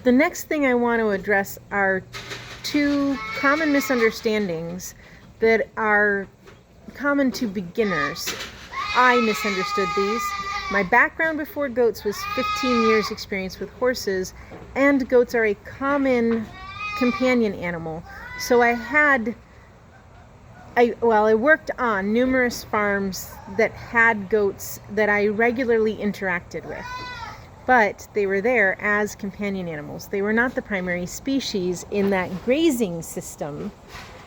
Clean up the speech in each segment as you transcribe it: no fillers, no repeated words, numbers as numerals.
The next thing I want to address are two common misunderstandings that are common to beginners. I misunderstood these. My background before goats was 15 years experience with horses, and goats are a common companion animal. So I worked on numerous farms that had goats that I regularly interacted with. But they were there as companion animals. They were not the primary species in that grazing system.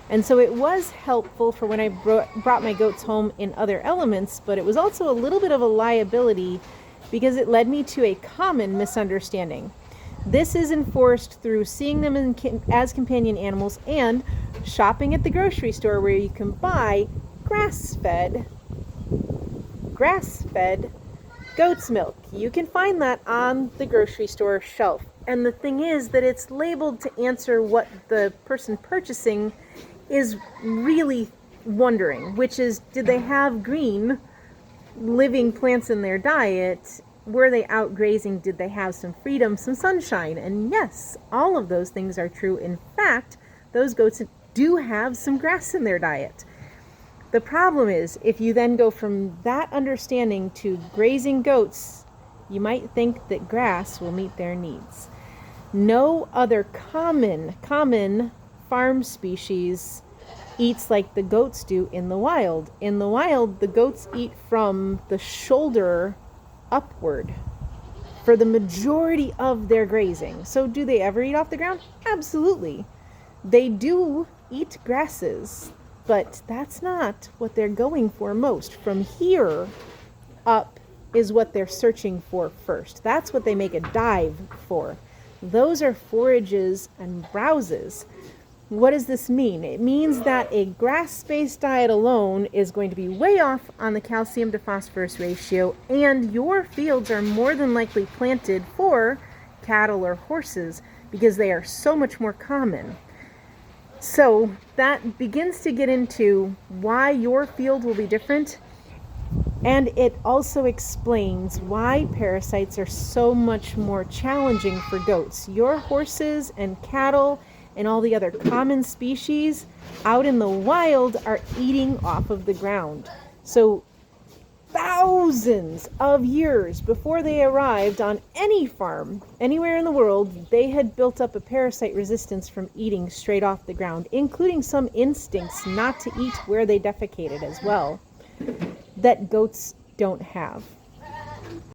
And so it was helpful for when I brought my goats home in other elements, but it was also a little bit of a liability because it led me to a common misunderstanding. This is enforced through seeing them as companion animals and shopping at the grocery store where you can buy grass-fed goat's milk. You can find that on the grocery store shelf. And the thing is that it's labeled to answer what the person purchasing is really wondering, which is, did they have green living plants in their diet? Were they out grazing? Did they have some freedom, some sunshine? And yes, all of those things are true. In fact, those goats do have some grass in their diet. The problem is, if you then go from that understanding to grazing goats, you might think that grass will meet their needs. No other common farm species eats like the goats do in the wild. In the wild, the goats eat from the shoulder upward for the majority of their grazing. So do they ever eat off the ground? Absolutely. They do eat grasses, but that's not what they're going for most. From here up is what they're searching for first. That's what they make a dive for. Those are forages and browses. What does this mean? It means that a grass-based diet alone is going to be way off on the calcium to phosphorus ratio, and your fields are more than likely planted for cattle or horses because they are so much more common. So that begins to get into why your field will be different, and it also explains why parasites are so much more challenging for goats. Your horses and cattle and all the other common species out in the wild are eating off of the ground. So thousands of years before they arrived on any farm anywhere in the world, they had built up a parasite resistance from eating straight off the ground, including some instincts not to eat where they defecated as well, that goats don't have.